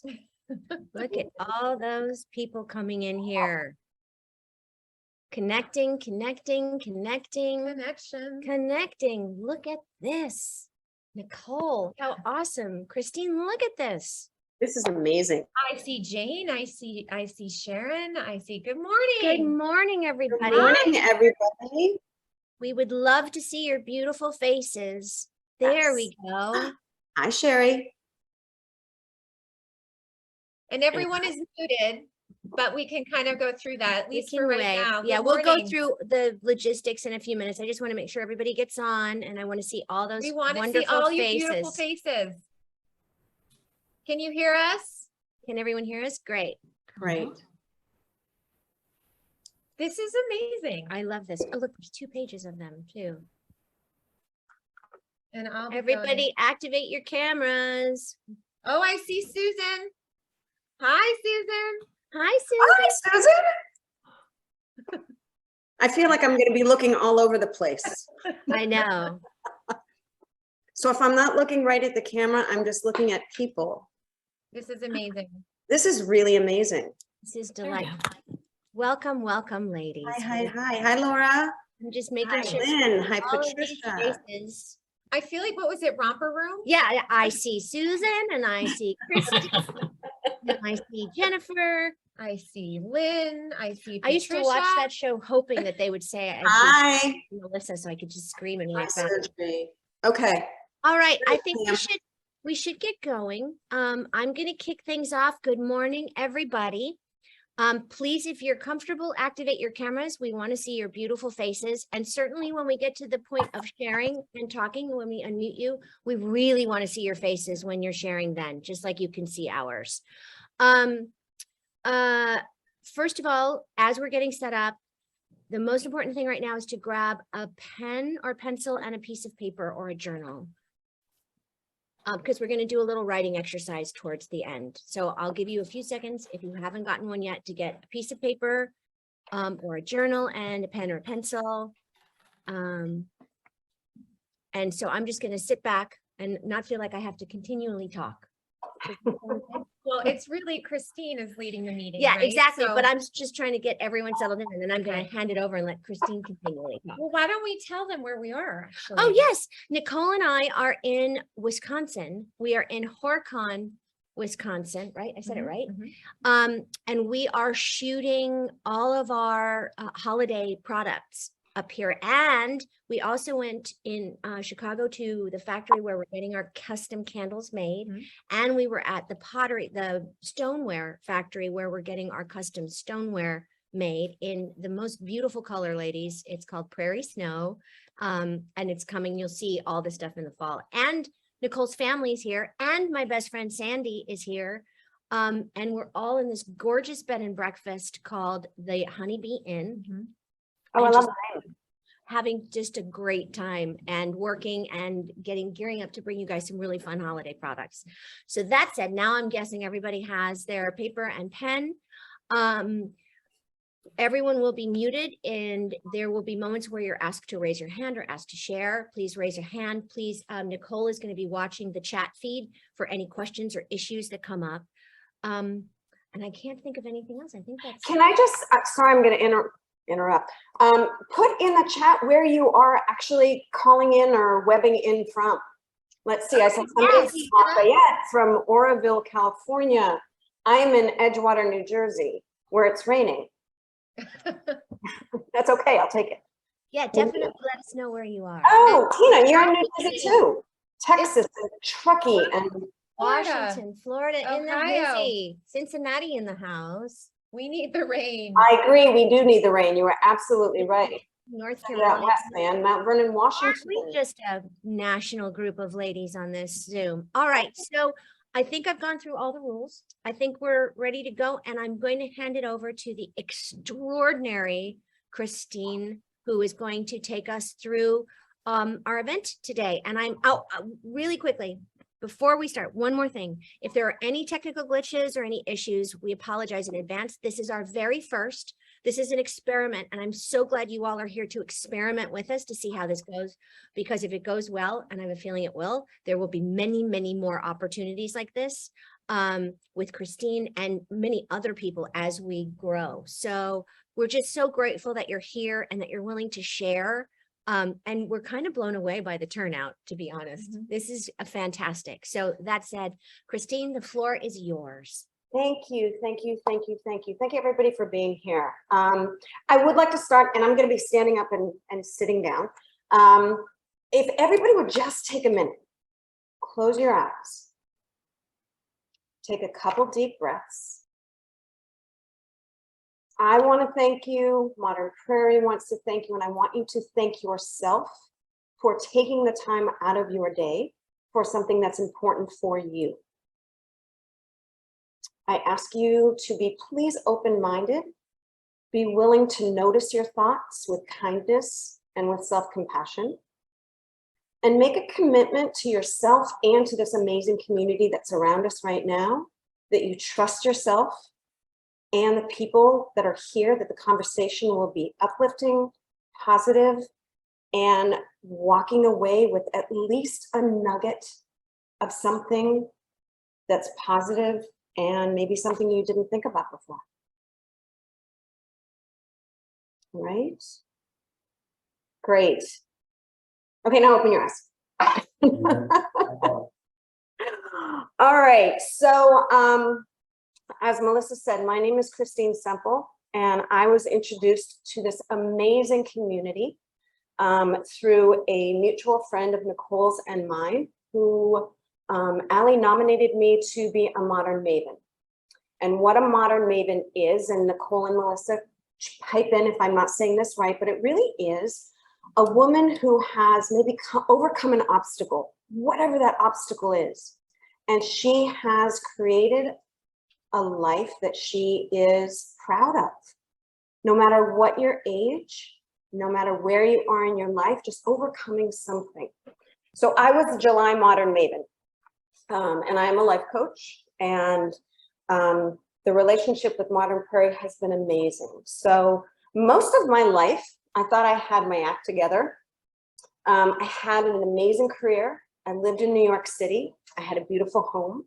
Look at all those people coming in here. Connecting. Connection. Look at this. Nicole, how awesome. Christine, look at this. This is amazing. I see Jane. I see Sharon. I see good morning. Good morning, everybody. Good morning, everybody. We would love to see your beautiful faces. There we go. Hi, Sherry. And everyone is muted, but we can kind of go through that, at least for right now. Yeah, Good we'll go morning. through the logistics in a few minutes. I just want to make sure everybody gets on, and I want to see all those We want to see wonderful all your faces. beautiful faces. Can you hear us? Can everyone hear us? Great. Great. This is amazing. I love this. Oh, look, there's 2 pages of them too. And I'll be Everybody activate your cameras. going. Oh, I see Susan. Hi, Susan. Hi, Susan. Hi, Susan. I feel like I'm going to be looking all over the place. I know. So if I'm not looking right at the camera, I'm just looking at people. This is amazing. This is really amazing. This is delightful. Welcome, ladies. Hi, Laura. I'm just making Hi, sure. Lynn. Hi, all of these Patricia. faces. I feel like, what was it, Romper Room? Yeah, I see Susan and I see Christy and I see Jennifer. I see Lynn. I see Patricia. I used to watch that show hoping that they would say I Hi. see Melissa, so I could just scream and Hi, like that. Sergey. Okay. All right, I Great, think Pam. we should get going. I'm going to kick things off. Good morning, everybody. Please, if you're comfortable, activate your cameras. We want to see your beautiful faces. And certainly when we get to the point of sharing and talking, when we unmute you, we really want to see your faces when you're sharing then, just like you can see ours. First of all, as we're getting set up, the most important thing right now is to grab a pen or pencil and a piece of paper or a journal. Because we're going to do a little writing exercise towards the end. So I'll give you a few seconds if you haven't gotten one yet to get a piece of paper or a journal and a pen or a pencil. And so I'm just going to sit back and not feel like I have to continually talk. Well, it's really Christine is leading the meeting. Yeah, right? exactly. So- But I'm just trying to get everyone settled in, and then I'm going to hand it over and let Christine continually talk. Well, why don't we tell them where we are, actually? Oh, yes. Nicole and I are in Wisconsin. We are in Horicon, Wisconsin, right? I said it right. And we are shooting all of our holiday products up here. And we also went in Chicago to the factory where we're getting our custom candles made. And we were at the stoneware factory where we're getting our custom stoneware made in the most beautiful color, ladies. It's called Prairie Snow. And it's coming. You'll see all the stuff in the fall. And Nicole's family is here. And my best friend Sandy is here. And we're all in this gorgeous bed and breakfast called the Honeybee Inn. Oh, I And love just having just a great time and working and gearing up to bring you guys some really fun holiday products. So that said, now I'm guessing everybody has their paper and pen. Everyone will be muted and there will be moments where you're asked to raise your hand or asked to share. Please raise your hand. Please, Nicole is going to be watching the chat feed for any questions or issues that come up. And I can't think of anything else. I think that's. Can I just, sorry, I'm going to interrupt. Put in the chat where you are actually calling in or webbing in from. Let's see, I saw somebody's Lafayette from Oroville, California. I am in Edgewater, New Jersey, where it's raining. That's okay, I'll take it. Yeah, definitely let us know where you are. Oh, Tina, you're in New Jersey too. Texas and Truckee and Washington, Florida in the Ohio. busy. Cincinnati in the house. We need the rain. I agree, we do need the rain. You are absolutely right. North Yeah, Carolina. west, man, Mount Vernon, Washington. We just a national group of ladies on this Zoom. All right, so I think I've gone through all the rules. I think we're ready to go, and I'm going to hand it over to the extraordinary Christine, who is going to take us through our event today. And I'm out really quickly. Before we start, one more thing. If there are any technical glitches or any issues, we apologize in advance. This is our very first This is an experiment, and I'm so glad you all are here to experiment with us to see how this goes, because if it goes well, and I have a feeling it will, there will be many, many more opportunities like this with Christine and many other people as we grow. So we're just so grateful that you're here and that you're willing to share. And we're kind of blown away by the turnout, to be honest. This is a fantastic. So that said, Christine, the floor is yours. Thank you, thank you, thank you, thank you. Thank you, everybody, for being here. I would like to start, and I'm going to be standing up and sitting down. If everybody would just take a minute, close your eyes, take a couple deep breaths. I want to thank you. Modern Prairie wants to thank you, and I want you to thank yourself for taking the time out of your day for something that's important for you. I ask you to be please open-minded, be willing to notice your thoughts with kindness and with self-compassion, and make a commitment to yourself and to this amazing community that's around us right now, that you trust yourself and the people that are here, that the conversation will be uplifting, positive, and walking away with at least a nugget of something that's positive and maybe something you didn't think about before. Right? Great. Okay, now open your eyes. All right, so as Melissa said, my name is Christine Semple, and I was introduced to this amazing community through a mutual friend of Nicole's and mine, who Allie nominated me to be a Modern Maven. And what a Modern Maven is, and Nicole and Melissa pipe in if I'm not saying this right, but it really is a woman who has maybe overcome an obstacle, whatever that obstacle is. And she has created a life that she is proud of. No matter what your age, no matter where you are in your life, just overcoming something. So I was a July Modern Maven. And I'm a life coach, and the relationship with Modern Prairie has been amazing. So most of my life, I thought I had my act together. I had an amazing career. I lived in New York City. I had a beautiful home.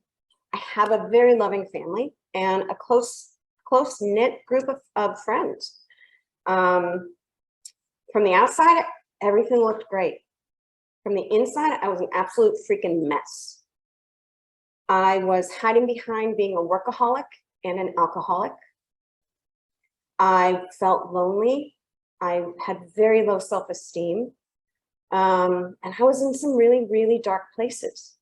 I have a very loving family and a close-knit group of friends. From the outside, everything looked great. From the inside, I was an absolute freaking mess. I was hiding behind being a workaholic and an alcoholic. I felt lonely. I had very low self-esteem. And I was in some really, really dark places.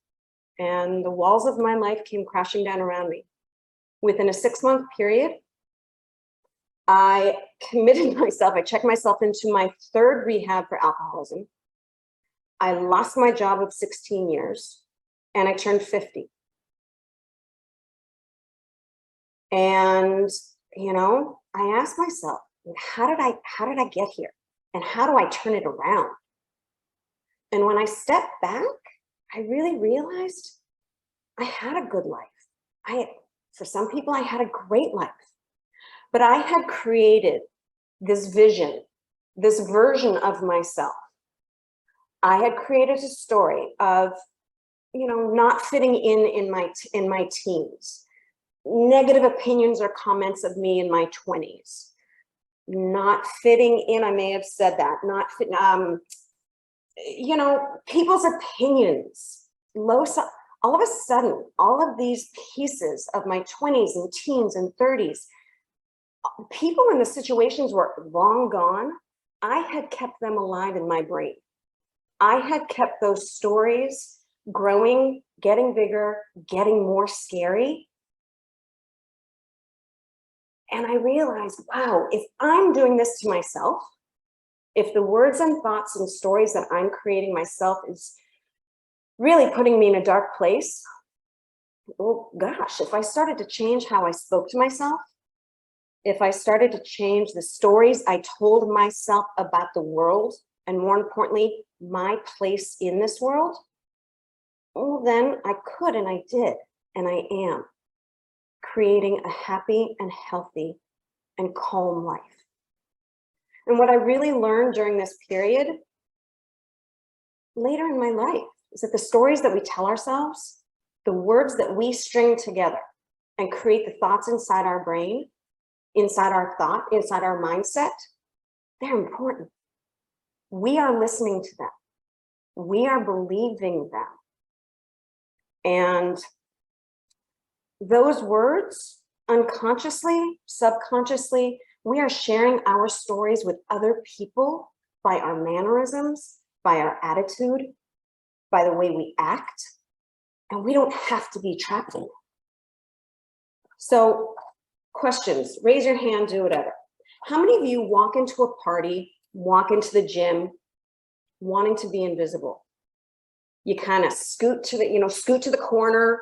And the walls of my life came crashing down around me. Within a 6-month period, I committed myself, I checked myself into my 3rd rehab for alcoholism. I lost my job of 16 years, and I turned 50. And, you know, I asked myself, how did I get here? And how do I turn it around? And when I stepped back, I really realized I had a good life. For some people, I had a great life, but I had created this vision, this version of myself. I had created a story of, you know, not fitting in my teens, negative opinions or comments of me in my 20s, not fitting in. I may have said that, not fit, you know, people's opinions, all of a sudden, all of these pieces of my 20s and teens and 30s, people in the situations were long gone. I had kept them alive in my brain. I had kept those stories growing, getting bigger, getting more scary. And I realized, wow, if I'm doing this to myself, if the words and thoughts and stories that I'm creating myself is really putting me in a dark place, well, gosh, if I started to change how I spoke to myself, if I started to change the stories I told myself about the world, and more importantly, my place in this world, well, then I could, and I did, and I am creating a happy and healthy and calm life. And what I really learned during this period later in my life is that the stories that we tell ourselves, the words that we string together and create the thoughts inside our brain, inside our thought, inside our mindset, they're important. We are listening to them. We are believing them. And those words, unconsciously, subconsciously, we are sharing our stories with other people by our mannerisms, by our attitude, by the way we act, and we don't have to be trapped in it. So, questions, raise your hand, do whatever. How many of you walk into a party, walk into the gym, wanting to be invisible? You kind of scoot to the corner,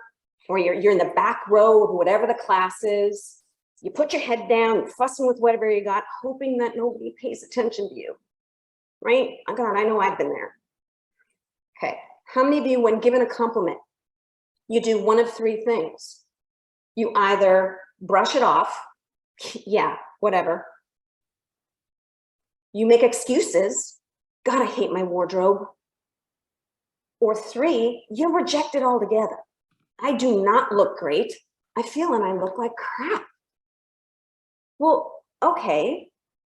or you're in the back row of whatever the class is. You put your head down, you're fussing with whatever you got, hoping that nobody pays attention to you, right? Oh God, I know I've been there. Okay, how many of you, when given a compliment, you do one of three things? You either brush it off, yeah, whatever. You make excuses, God, I hate my wardrobe. Or three, you reject it altogether. I do not look great. I feel and I look like crap. Well, okay.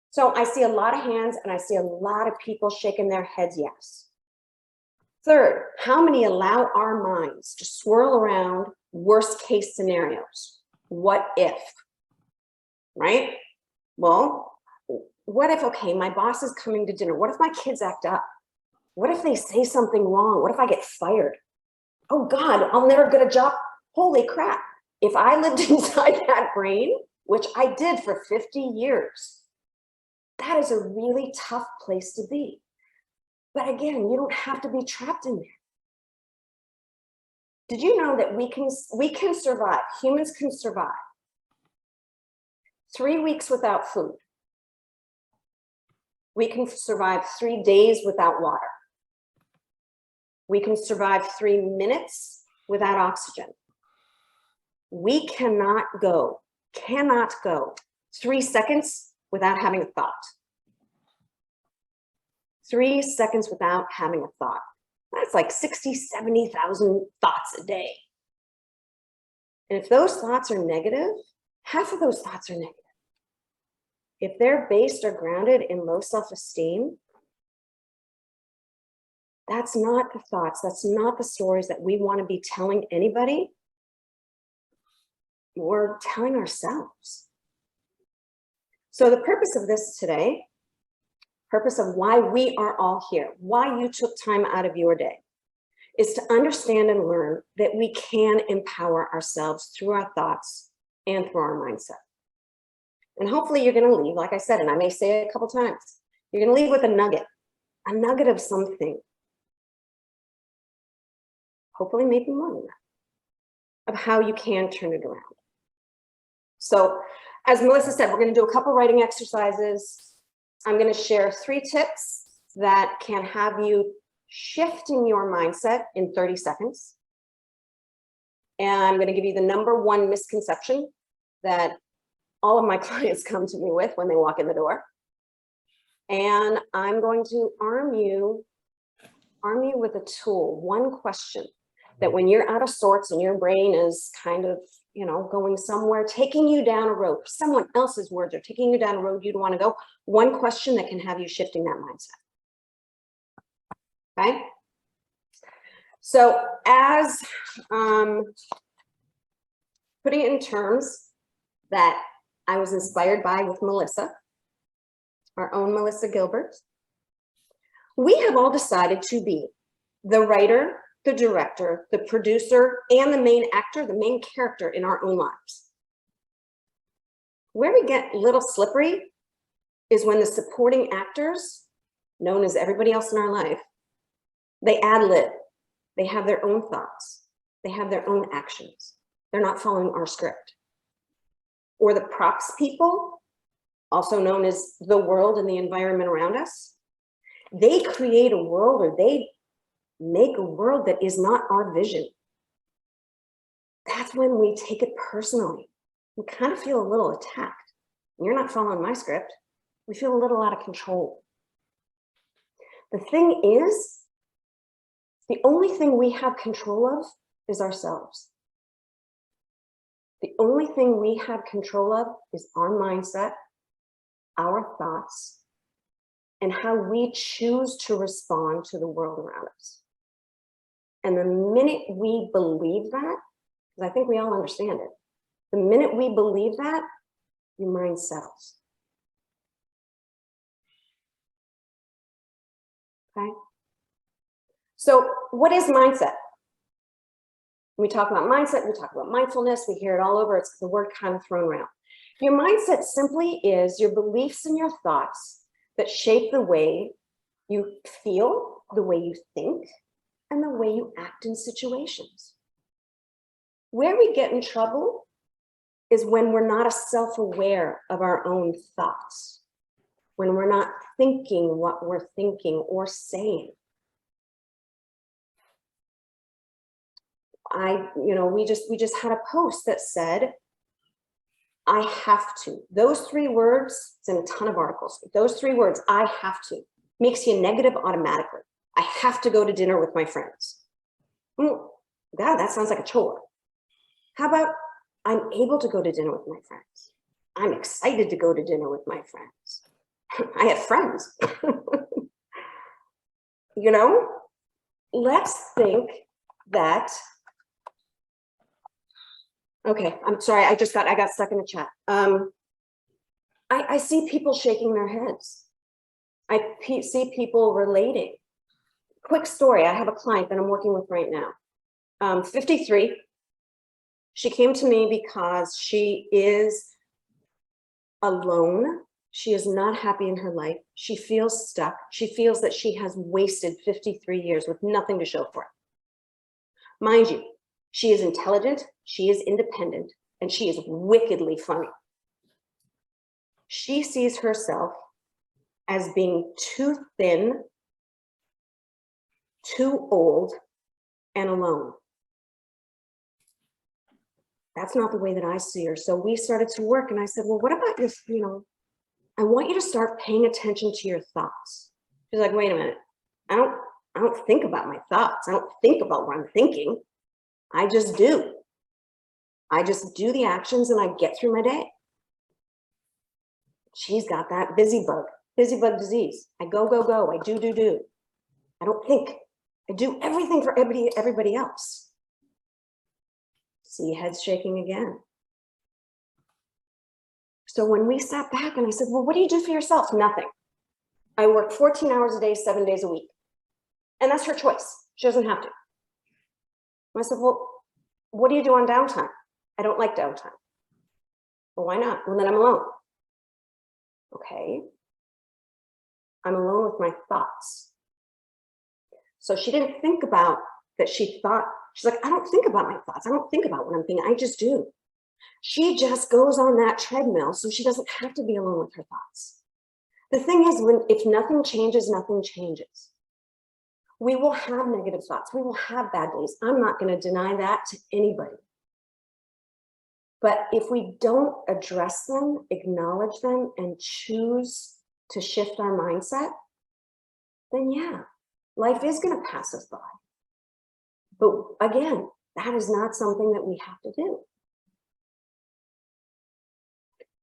So I see a lot of hands and I see a lot of people shaking their heads yes. Third, how many allow our minds to swirl around worst case scenarios? What if, right? Well, what if, okay, my boss is coming to dinner. What if my kids act up? What if they say something wrong? What if I get fired? Oh God, I'll never get a job. Holy crap. If I lived inside that brain, which I did for 50 years, that is a really tough place to be. But again, you don't have to be trapped in there. Did you know that we can survive, humans can survive 3 weeks without food. We can survive 3 days without water. We can survive 3 minutes without oxygen. We cannot go 3 seconds without having a thought. 3 seconds without having a thought. That's like 60, 70,000 thoughts a day. And if those thoughts are negative, half of those thoughts are negative. If they're based or grounded in low self-esteem, that's not the thoughts, that's not the stories that we want to be telling anybody or telling ourselves. So the purpose of this today, purpose of why we are all here, why you took time out of your day, is to understand and learn that we can empower ourselves through our thoughts and through our mindset. And hopefully you're going to leave, like I said, and I may say it a couple times, you're going to leave with a nugget of something. Hopefully maybe more than that, of how you can turn it around. So as Melissa said, we're going to do a couple writing exercises. I'm going to share 3 tips that can have you shifting your mindset in 30 seconds. And I'm going to give you the #1 misconception that all of my clients come to me with when they walk in the door. And I'm going to arm you with a tool, one question that when you're out of sorts and your brain is kind of, going somewhere, taking you down a road, someone else's words are taking you down a road you don't want to go, one question that can have you shifting that mindset. Okay? So as putting it in terms that I was inspired by with Melissa, our own Melissa Gilbert, we have all decided to be the writer, the director, the producer, and the main actor, the main character in our own lives. Where we get a little slippery is when the supporting actors, known as everybody else in our life, they ad-lib. They have their own thoughts. They have their own actions. They're not following our script. Or the props people, also known as the world and the environment around us, they create a world, or they make a world that is not our vision. That's when we take it personally. We kind of feel a little attacked. You're not following my script. We feel a little out of control. The thing is, the only thing we have control of is ourselves. The only thing we have control of is our mindset, our thoughts, and how we choose to respond to the world around us. And the minute we believe that, because I think we all understand it, the minute we believe that, your mind settles. Okay? So what is mindset? We talk about mindset, we talk about mindfulness, we hear it all over, it's the word kind of thrown around. Your mindset simply is your beliefs and your thoughts that shape the way you feel, the way you think, and the way you act in situations. Where we get in trouble is when we're not self-aware of our own thoughts, when we're not thinking what we're thinking or saying. We just had a post that said, I have to. Those 3 words, it's in a ton of articles. Those 3 words, I have to, makes you negative automatically. I have to go to dinner with my friends. God, that sounds like a chore. How about I'm able to go to dinner with my friends? I'm excited to go to dinner with my friends. I have friends. Let's think that. Okay, I'm sorry, I got stuck in the chat. I see people shaking their heads. I see people relating. Quick story, I have a client that I'm working with right now. 53, she came to me because she is alone. She is not happy in her life. She feels stuck. She feels that she has wasted 53 years with nothing to show for it. Mind you, she is intelligent, she is independent, and she is wickedly funny. She sees herself as being too thin, too old, and alone. That's not the way that I see her. So we started to work, and I said, well, what about this? I want you to start paying attention to your thoughts. She's like, wait a minute. I don't think about my thoughts. I don't think about what I'm thinking. I just do. I just do the actions and I get through my day. She's got that busy bug disease. I go, go, go. I do, do, do. I don't think. I do everything for everybody else. See, head's shaking again. So when we sat back and I said, well, what do you do for yourself? Nothing. I work 14 hours a day, 7 days a week. And that's her choice. She doesn't have to. I said, well, what do you do on downtime? I don't like downtime. Well, why not? Well, then I'm alone. Okay. I'm alone with my thoughts. So she didn't think about that. She thought, she's like, I don't think about my thoughts. I don't think about what I'm thinking. I just do. She just goes on that treadmill so she doesn't have to be alone with her thoughts. The thing is, if nothing changes, nothing changes. We will have negative thoughts. We will have bad days. I'm not going to deny that to anybody. But if we don't address them, acknowledge them, and choose to shift our mindset, then yeah, life is going to pass us by. But again, that is not something that we have to do.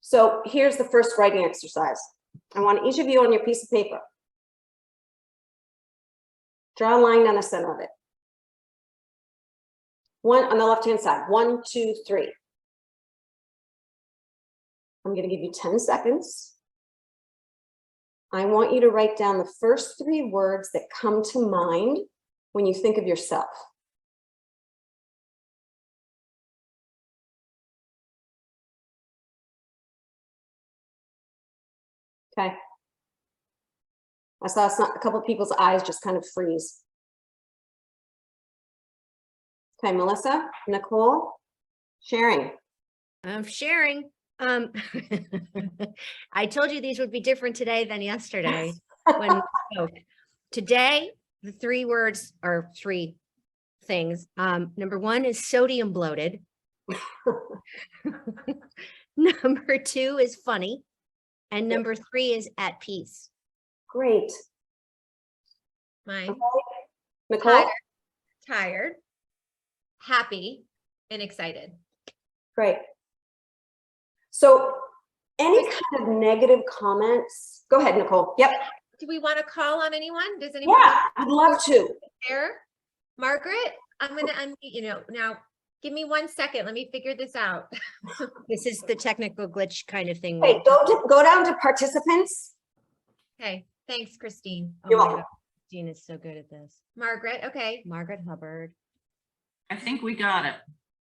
So here's the first writing exercise. I want each of you on your piece of paper, draw a line down the center of it. One on the left-hand side, 1, 2, 3. I'm going to give you 10 seconds. I want you to write down the first 3 words that come to mind when you think of yourself. Okay. I saw a couple of people's eyes just kind of freeze. Okay, Melissa, Nicole, sharing. I'm sharing. I told you these would be different today than yesterday when we spoke. Today, the 3 words are 3 things. Number 1 is sodium bloated. Number 2 is funny. And number 3 is at peace. Great. Mine. Okay. Nicole? Tired, happy, and excited. Great. So any kind of negative comments, go ahead, Nicole. Yep. Do we want to call on anyone? Does anyone? Yeah, I'd love to. There, Margaret, I'm going to unmute you now. Give me 1 second. Let me figure this out. This is the technical glitch kind of thing. Hey, go down to participants. Okay. Thanks, Christine. You're my welcome. God, Christine is so good at this. Margaret. Okay. Margaret Hubbard. I think we got it.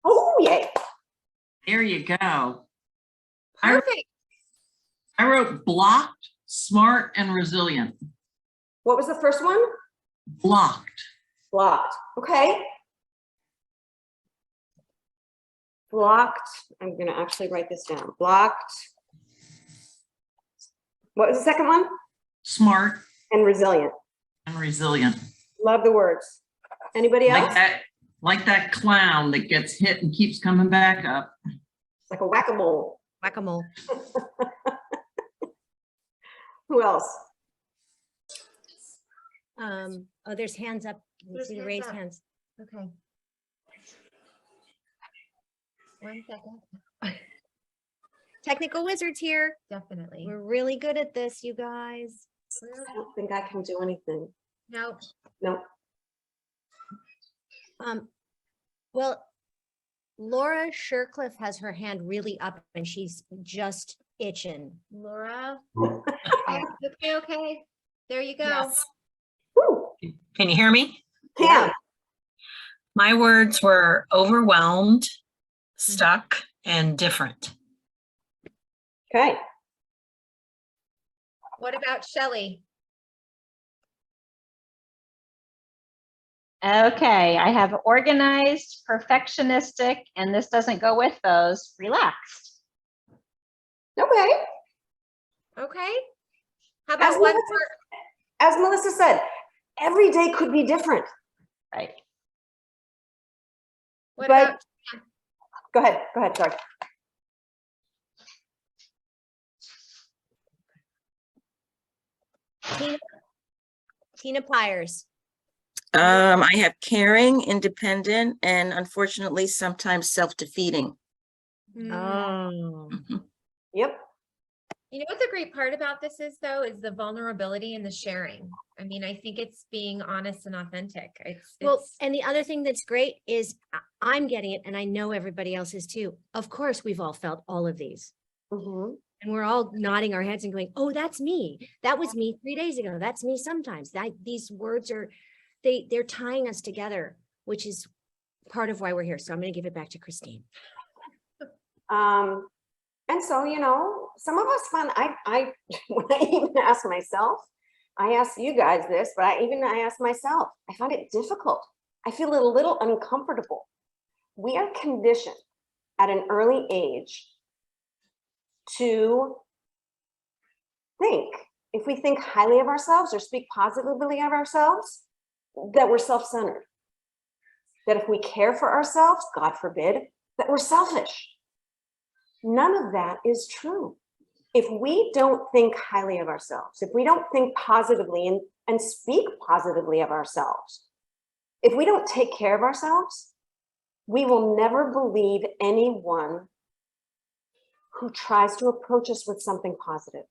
Oh, yay. There you go. Perfect. I wrote blocked, smart, and resilient. What was the first one? Blocked. Blocked. Okay. Blocked. I'm going to actually write this down. Blocked. What was the second one? Smart And resilient. and resilient. Love the words. Anybody else? Like that clown that gets hit and keeps coming back up. It's like a whack-a-mole. Whack-a-mole. Who else? Oh, there's hands up. You There's see the hands raised up. hands. Okay. 1 second. Technical wizards here. Definitely. We're really good at this, you guys. I don't think I can do anything. No. No. Well, Laura Shercliffe has her hand really up and she's just itching. Laura. Okay. There you go. Yes. Woo. Can you hear me? Pam. My words were overwhelmed, stuck, and different. Okay. What about Shelley? Okay, I have organized, perfectionistic, and this doesn't go with those, relaxed. Okay. Okay. How As about one Melissa, more? as Melissa said, every day could be different. Right. What but- about Go ahead. Go ahead. Sorry. Tina Pyers. I have caring, independent, and unfortunately, sometimes self-defeating. Oh. Yep. You know what the great part about this is though, is the vulnerability and the sharing. I mean, I think it's being honest and authentic. Well, and the other thing that's great is I'm getting it and I know everybody else is too. Of course, we've all felt all of these. Mhm. And we're all nodding our heads and going, oh, that's me. That was me 3 days ago. That's me sometimes. These words are, they're tying us together, which is part of why we're here. So I'm going to give it back to Christine. And so, you know, some of us find, I when I even ask myself, I ask you guys this, but I ask myself, I find it difficult. I feel a little uncomfortable. We are conditioned at an early age to think, if we think highly of ourselves or speak positively of ourselves, that we're self-centered. That if we care for ourselves, God forbid, that we're selfish. None of that is true. If we don't think highly of ourselves, if we don't think positively and speak positively of ourselves, if we don't take care of ourselves, we will never believe anyone who tries to approach us with something positive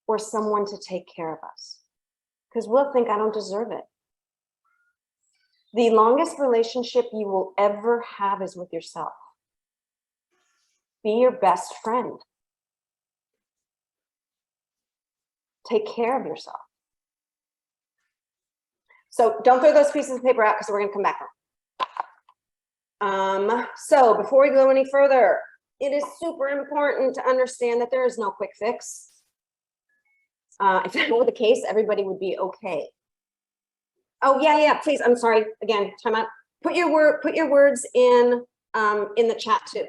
or someone to take care of us, because we'll think, I don't deserve it. The longest relationship you will ever have is with yourself. Be your best friend. Take care of yourself. So don't throw those pieces of paper out because we're going to come back on. So before we go any further, it is super important to understand that there is no quick fix. If that were the case, everybody would be okay. Oh yeah, please. I'm sorry. Again, time out. Put your words in the chat too,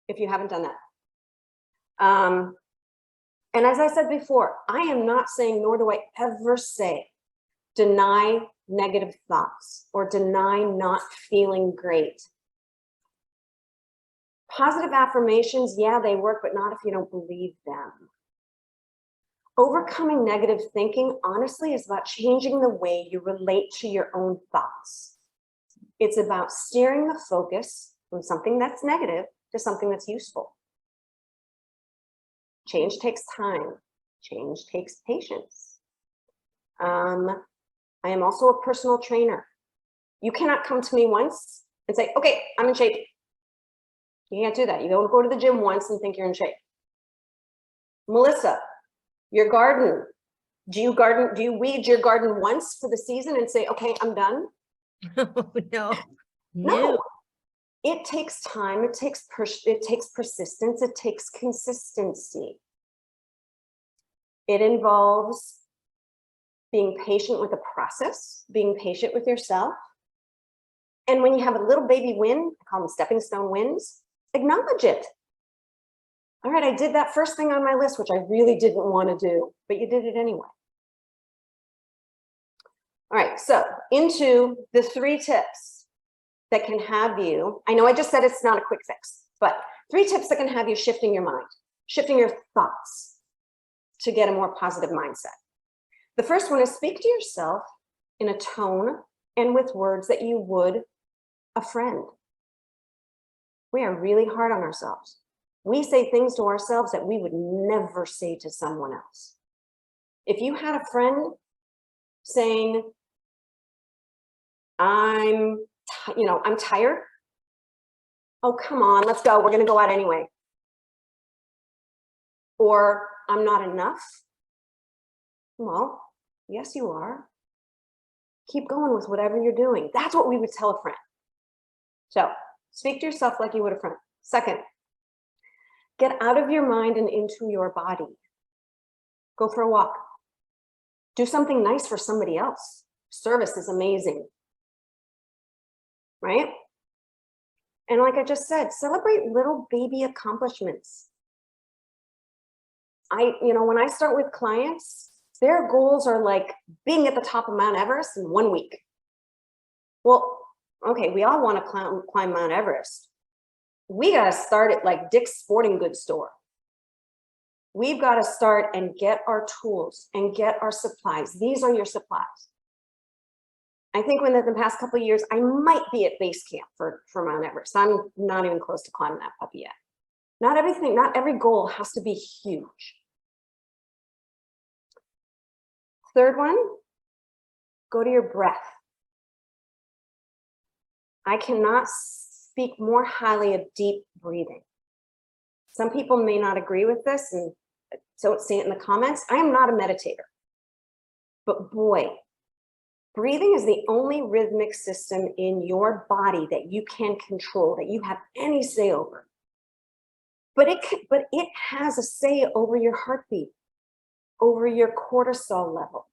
if you haven't done that. And as I said before, I am not saying, nor do I ever say, deny negative thoughts or deny not feeling great. Positive affirmations, yeah, they work, but not if you don't believe them. Overcoming negative thinking, honestly, is about changing the way you relate to your own thoughts. It's about steering the focus from something that's negative to something that's useful. Change takes time. Change takes patience. I am also a personal trainer. You cannot come to me once and say, okay, I'm in shape. You can't do that. You don't go to the gym once and think you're in shape. Melissa, your garden. Do you weed your garden once for the season and say, okay, I'm done? No. No. It takes time. It takes persistence. It takes consistency. It involves being patient with the process, being patient with yourself. And when you have a little baby win, I call them stepping stone wins, acknowledge it. All right, I did that first thing on my list, which I really didn't want to do, but you did it anyway. All right, so into the 3 tips that can have you, I know I just said it's not a quick fix, but 3 tips that can have you shifting your mind, shifting your thoughts to get a more positive mindset. The first one is speak to yourself in a tone and with words that you would a friend. We are really hard on ourselves. We say things to ourselves that we would never say to someone else. If you had a friend saying, I'm tired. Oh, come on, let's go. We're going to go out anyway. Or I'm not enough. Well, yes, you are. Keep going with whatever you're doing. That's what we would tell a friend. So speak to yourself like you would a friend. Second, get out of your mind and into your body. Go for a walk. Do something nice for somebody else. Service is amazing. Right? And like I just said, celebrate little baby accomplishments. When I start with clients, their goals are like being at the top of Mount Everest in 1 week. Well, okay, we all want to climb Mount Everest. We got to start at like Dick's Sporting Goods store. We've got to start and get our tools and get our supplies. These are your supplies. I think within the past couple of years, I might be at base camp for Mount Everest. I'm not even close to climbing that puppy yet. Not every goal has to be huge. Third one, go to your breath. I cannot speak more highly of deep breathing. Some people may not agree with this, and don't say it in the comments. I am not a meditator, but boy, breathing is the only rhythmic system in your body that you can control, that you have any say over. But it has a say over your heartbeat, over your cortisol level,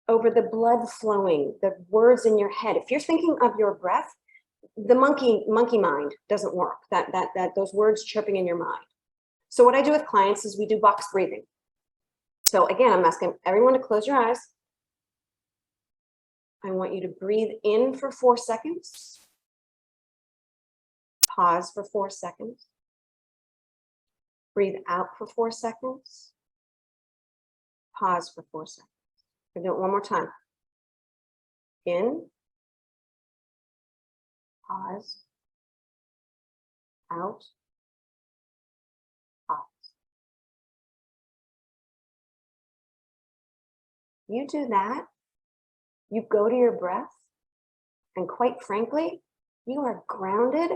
over the blood flowing, the words in your head. If you're thinking of your breath, the monkey mind doesn't work. Those words chirping in your mind. So what I do with clients is we do box breathing. So again, I'm asking everyone to close your eyes. I want you to breathe in for 4 seconds. Pause for 4 seconds. Breathe out for 4 seconds. Pause for 4 seconds. We'll do it one more time. In. Pause. Out. Pause. You do that. You go to your breath, and quite frankly, you are grounded.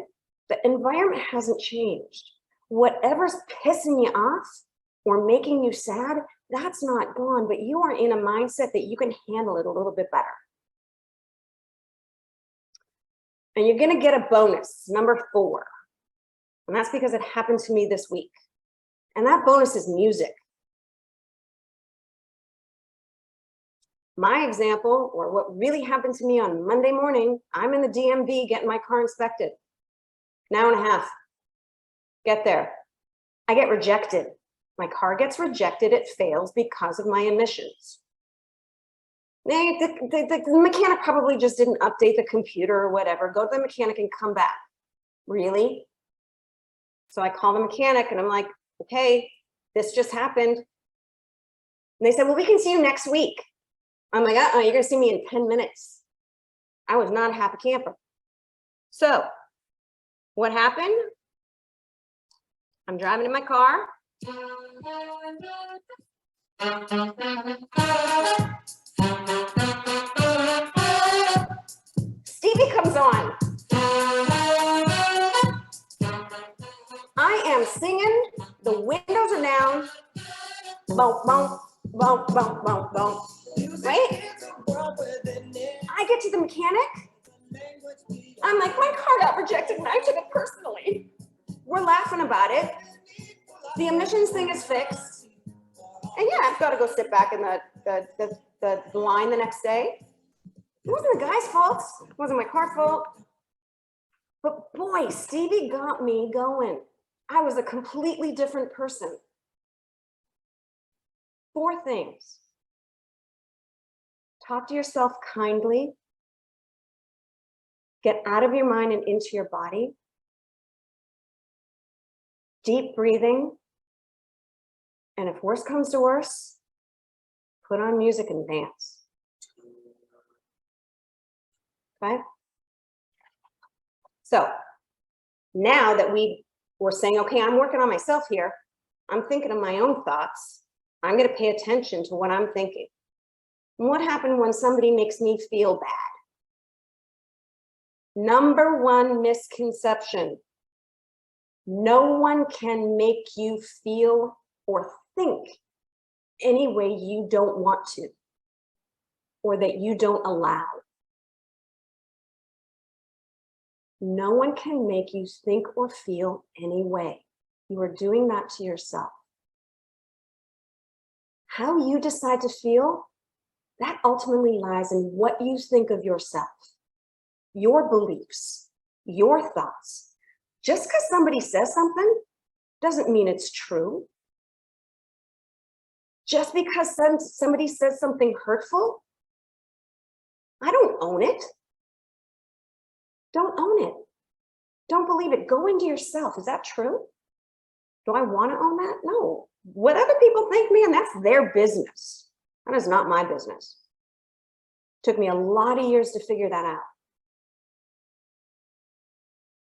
The environment hasn't changed. Whatever's pissing you off or making you sad, that's not gone, but you are in a mindset that you can handle it a little bit better. And you're going to get a bonus, number 4. And that's because it happened to me this week. And that bonus is music. My example, or what really happened to me on Monday morning, I'm in the DMV getting my car inspected. An hour and a half. Get there. I get rejected. My car gets rejected. It fails because of my emissions. The mechanic probably just didn't update the computer or whatever. Go to the mechanic and come back. Really? So I call the mechanic and I'm like, okay, this just happened. And they said, well, we can see you next week. I'm like, you're gonna see me in 10 minutes. I was not a happy camper. So what happened? I'm driving in my car. Stevie comes on. I am singing, the windows are down. Boom, boom, boom, boom, boom, boom. Right? I get to the mechanic. I'm like, my car got rejected and I took it personally. We're laughing about it. The emissions thing is fixed. And yeah, I've got to go sit back in the line the next day. It wasn't the guy's fault. It wasn't my car's fault. But boy, Stevie got me going. I was a completely different person. 4 things. Talk to yourself kindly. Get out of your mind and into your body. Deep breathing. And if worse comes to worse, put on music and dance. Okay? So now that we were saying, okay, I'm working on myself here. I'm thinking of my own thoughts. I'm going to pay attention to what I'm thinking. And what happened when somebody makes me feel bad? Number 1 misconception. No one can make you feel or think any way you don't want to, or that you don't allow. No one can make you think or feel any way. You are doing that to yourself. How you decide to feel, that ultimately lies in what you think of yourself, your beliefs, your thoughts. Just because somebody says something doesn't mean it's true. Just because somebody says something hurtful, I don't own it. Don't own it. Don't believe it. Go into yourself. Is that true? Do I want to own that? No. What other people think, man, that's their business. That is not my business. Took me a lot of years to figure that out.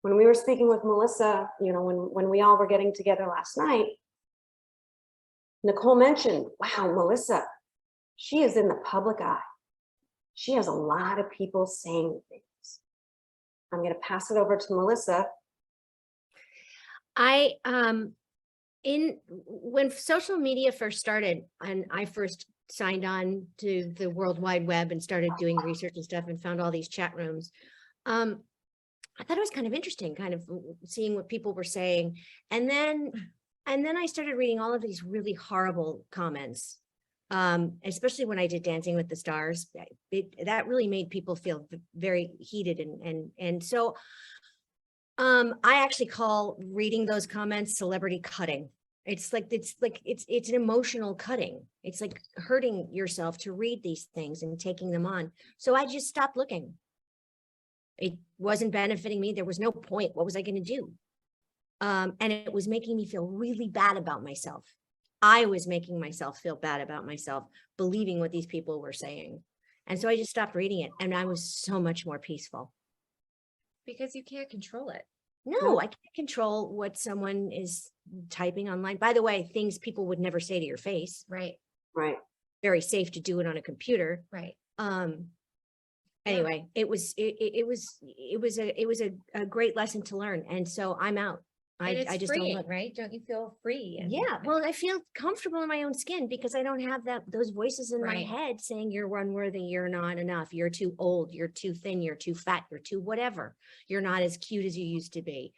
When we were speaking with Melissa, you know, when we all were getting together last night, Nicole mentioned, wow, Melissa, she is in the public eye. She has a lot of people saying things. I'm going to pass it over to Melissa. When social media first started and I first signed on to the World Wide Web and started doing research and stuff and found all these chat rooms, I thought it was kind of interesting, kind of seeing what people were saying. And then I started reading all of these really horrible comments, especially when I did Dancing with the Stars. That really made people feel very heated. And so I actually call reading those comments celebrity cutting. It's an emotional cutting. It's like hurting yourself to read these things and taking them on. So I just stopped looking. It wasn't benefiting me. There was no point. What was I going to do? And it was making me feel really bad about myself. I was making myself feel bad about myself, believing what these people were saying. And so I just stopped reading it. And I was so much more peaceful. Because you can't control it. No, I can't control what someone is typing online. By the way, things people would never say to your face. Right. Right. Very safe to do it on a computer. Right. Anyway, it was a great lesson to learn. And so I'm out. And it's I just freeing, don't look. right? Don't you feel free? And Yeah, well, I feel comfortable in my own skin because I don't have those voices in my Right. head saying you're unworthy, you're not enough, you're too old, you're too thin, you're too fat, you're too whatever. You're not as cute as you used to be.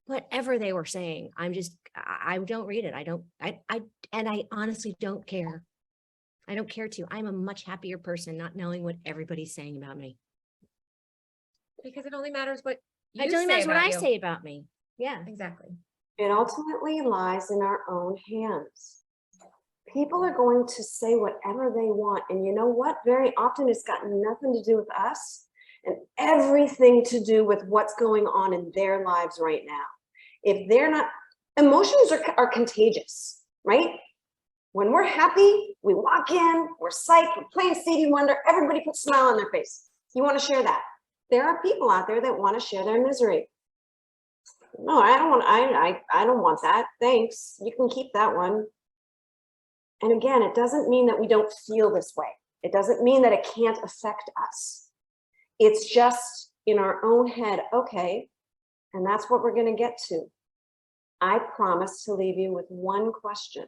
Whatever they were saying, I don't read it. I honestly don't care. I don't care to. I'm a much happier person not knowing what everybody's saying about me. because it only matters what you It only say matters what about I you. say about me. Yeah. Exactly. It ultimately lies in our own hands. People are going to say whatever they want. And you know what? Very often it's got nothing to do with us and everything to do with what's going on in their lives right now. If they're not, emotions are contagious, right? When we're happy, we walk in, we're psyched, we're playing Stevie Wonder, everybody puts a smile on their face. You want to share that. There are people out there that want to share their misery. No, I don't want that. Thanks. You can keep that one. And again, it doesn't mean that we don't feel this way. It doesn't mean that it can't affect us. It's just in our own head, okay, and that's what we're going to get to. I promise to leave you with one question.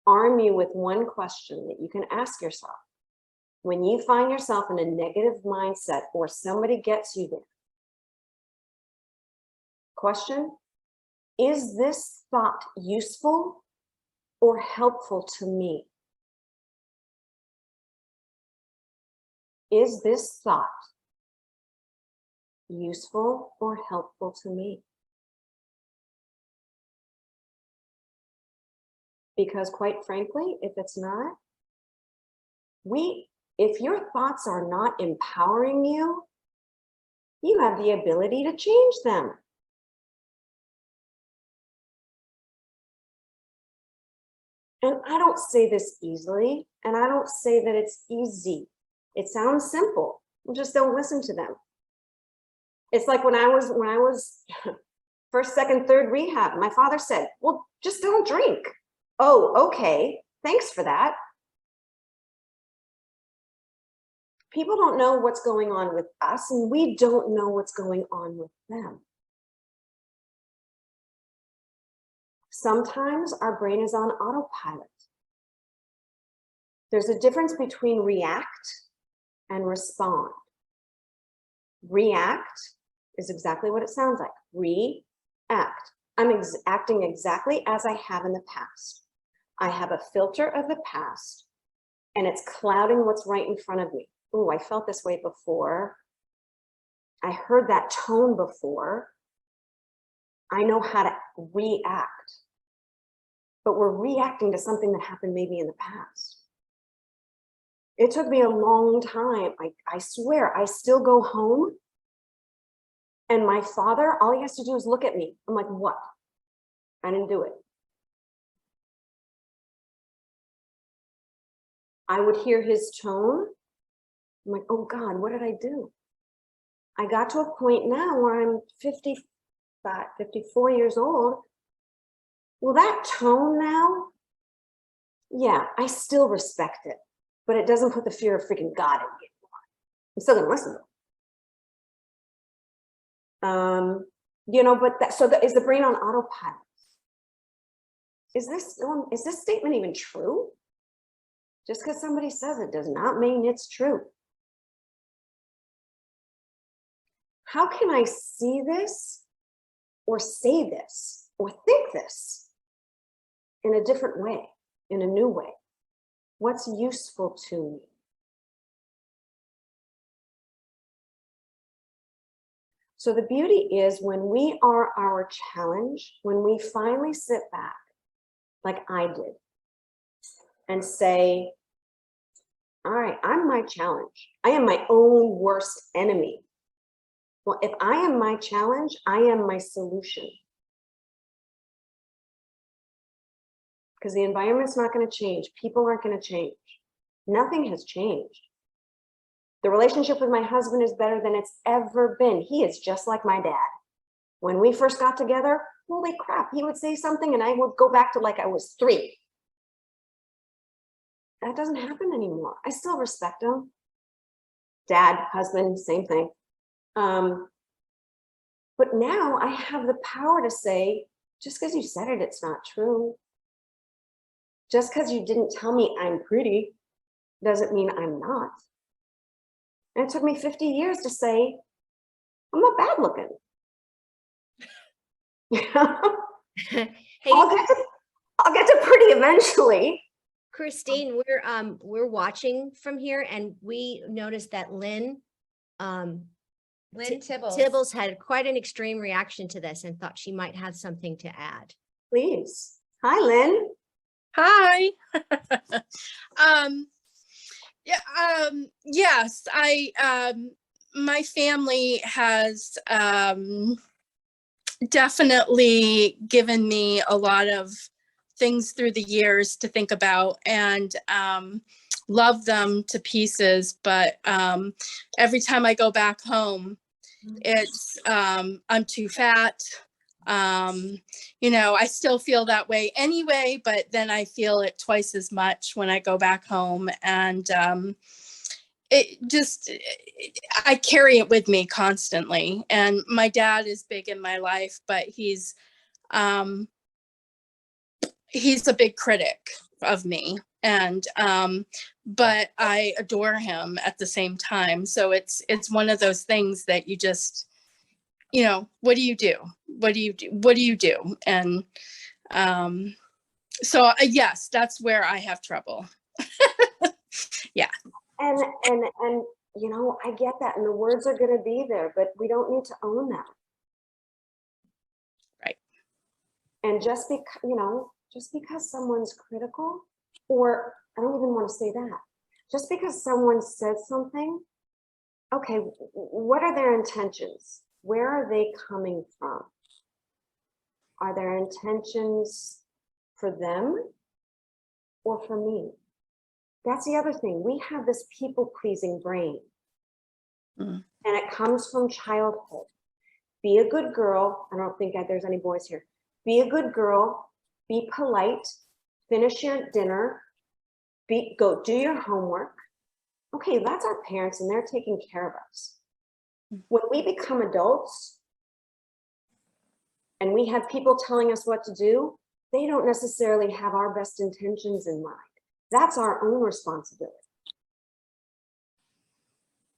Arm you with one question that you can ask yourself. When you find yourself in a negative mindset or somebody gets you there. Question, is this thought useful or helpful to me? Is this thought useful or helpful to me? Because quite frankly, if it's not, if your thoughts are not empowering you, you have the ability to change them. And I don't say this easily, and I don't say that it's easy. It sounds simple. Just don't listen to them. It's like when I was first, second, third rehab, my father said, well, just don't drink. Oh, okay. Thanks for that. People don't know what's going on with us, and we don't know what's going on with them. Sometimes our brain is on autopilot. There's a difference between react and respond. React is exactly what it sounds like. React. I'm acting exactly as I have in the past. I have a filter of the past, and it's clouding what's right in front of me. Oh, I felt this way before. I heard that tone before. I know how to react. But we're reacting to something that happened maybe in the past. It took me a long time. I swear, I still go home and my father, all he has to do is look at me. I'm like, what? I didn't do it. I would hear his tone. I'm like, oh God, what did I do? I got to a point now where I'm 54 years old. Well, that tone now, yeah, I still respect it, but it doesn't put the fear of freaking God in me anymore. I'm still gonna listen to them. You know, but is the brain on autopilot? Is this statement even true? Just because somebody says it does not mean it's true. How can I see this or say this or think this in a different way, in a new way? What's useful to me? So the beauty is when we are our challenge, when we finally sit back, like I did, and say, all right, I'm my challenge. I am my own worst enemy. Well, if I am my challenge, I am my solution. Because the environment's not going to change. People aren't going to change. Nothing has changed. The relationship with my husband is better than it's ever been. He is just like my dad. When we first got together, holy crap, he would say something and I would go back to like I was 3. That doesn't happen anymore. I still respect him. Dad, husband, same thing. But now I have the power to say, just because you said it, it's not true. Just because you didn't tell me I'm pretty doesn't mean I'm not. And it took me 50 years to say, I'm not bad looking. Hey, I'll get to pretty eventually. Christine, we're watching from here, and we noticed that Lynn Tibbles had quite an extreme reaction to this and thought she might have something to add. Please. Hi, Lynn. Hi. Yes, my family has definitely given me a lot of things through the years to think about, and love them to pieces. But every time I go back home, it's I'm too fat. I still feel that way anyway, but then I feel it twice as much when I go back home. And I carry it with me constantly. And my dad is big in my life, but he's a big critic of me. And but I adore him at the same time. So it's one of those things that you just, what do you do? What do you do? What do you do? And so yes, that's where I have trouble. Yeah. And I get that, and the words are going to be there, but we don't need to own them. Right. And just because someone's critical, or I don't even want to say that, just because someone says something, okay, what are their intentions? Where are they coming from? Are their intentions for them or for me? That's the other thing. We have this people-pleasing brain. And it comes from childhood. Be a good girl. I don't think that there's any boys here. Be a good girl. Be polite. Finish your dinner. Go do your homework. Okay, that's our parents, and they're taking care of us. When we become adults and we have people telling us what to do, they don't necessarily have our best intentions in mind. That's our own responsibility.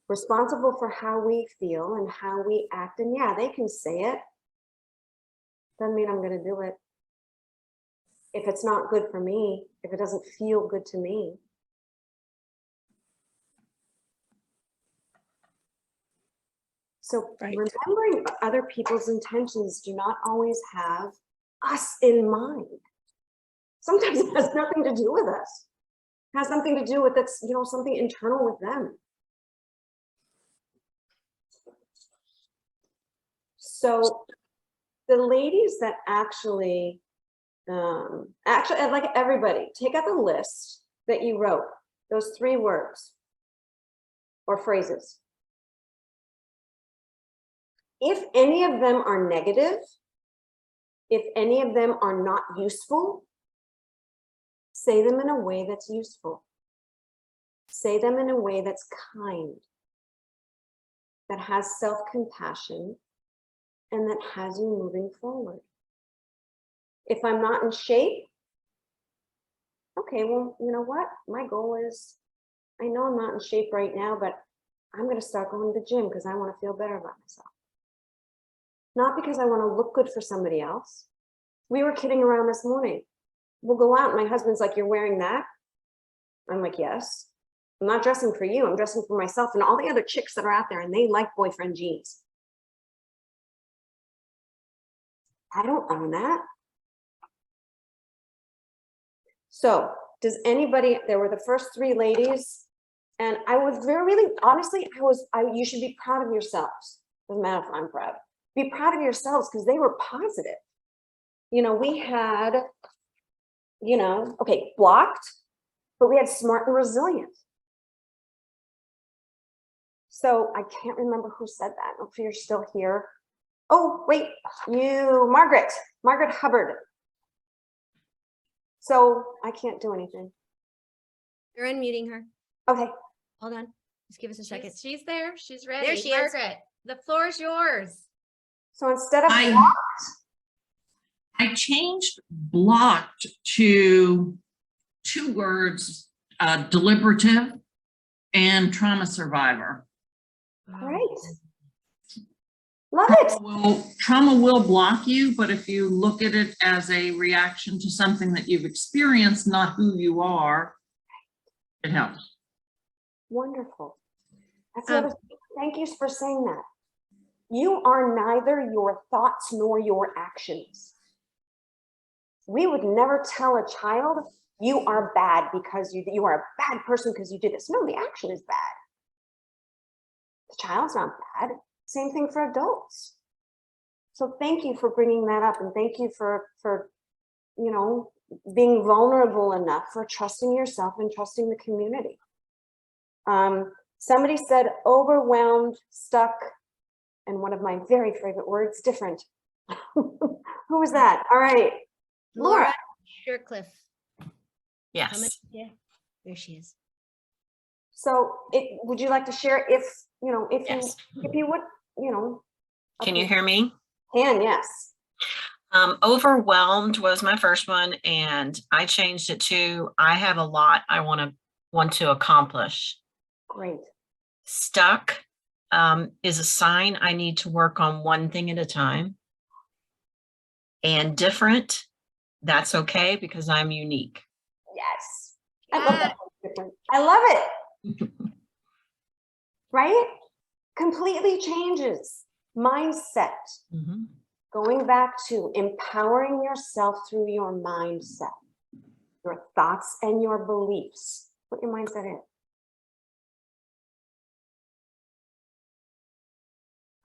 Responsible for how we feel and how we act. And yeah, they can say it. Doesn't mean I'm going to do it. If it's not good for me, if it doesn't feel good to me. So remembering other people's intentions do not always have us in mind. Sometimes it has nothing to do with us. It has something to do with something internal with them. So the ladies that actually, I'd like everybody, take out the list that you wrote, those 3 words or phrases. If any of them are negative, if any of them are not useful, say them in a way that's useful. Say them in a way that's kind, that has self-compassion, and that has you moving forward. If I'm not in shape, okay, well, you know what? My goal is, I know I'm not in shape right now, but I'm going to start going to the gym because I want to feel better about myself. Not because I want to look good for somebody else. We were kidding around this morning. We'll go out and my husband's like, "You're wearing that?" I'm like, "Yes. I'm not dressing for you. I'm dressing for myself and all the other chicks that are out there, and they like boyfriend jeans." I don't own that. So does anybody, there were the first 3 ladies, and I was really, honestly, you should be proud of yourselves. Doesn't matter if I'm proud. Be proud of yourselves because they were positive. We had, okay, blocked, but we had smart and resilient. So I can't remember who said that. If you're still here. Oh, wait, Margaret Hubbard. So I can't do anything. You're unmuting her. Okay. Hold on. Just give us a second. She's there. She's ready. There she is. Margaret, the floor is yours. So instead of I changed blocked to 2 words, deliberative and trauma survivor. great. Love it. Trauma will block you, but if you look at it as a reaction to something that you've experienced, not who you are, it helps. Wonderful. That's the other thing. Thank you for saying that. You are neither your thoughts nor your actions. We would never tell a child, "You are bad because you are a bad person because you did this." No, the action is bad. The child's not bad. Same thing for adults. So thank you for bringing that up, and thank you for being vulnerable enough for trusting yourself and trusting the community. Somebody said overwhelmed, stuck, and one of my very favorite words, different. Who was that? All right. Laura. Shercliffe. Yes. Yeah, there she is. So would you like to share if Yes. you would, Can you hear me? yes. Overwhelmed was my first one, and I changed it to I have a lot I want to accomplish. Great. Stuck is a sign I need to work on one thing at a time. And different, that's okay because I'm unique. Yes. I love that. I love it. Right? Completely changes mindset. Mhm. Going back to empowering yourself through your mindset, your thoughts and your beliefs. What your mindset is.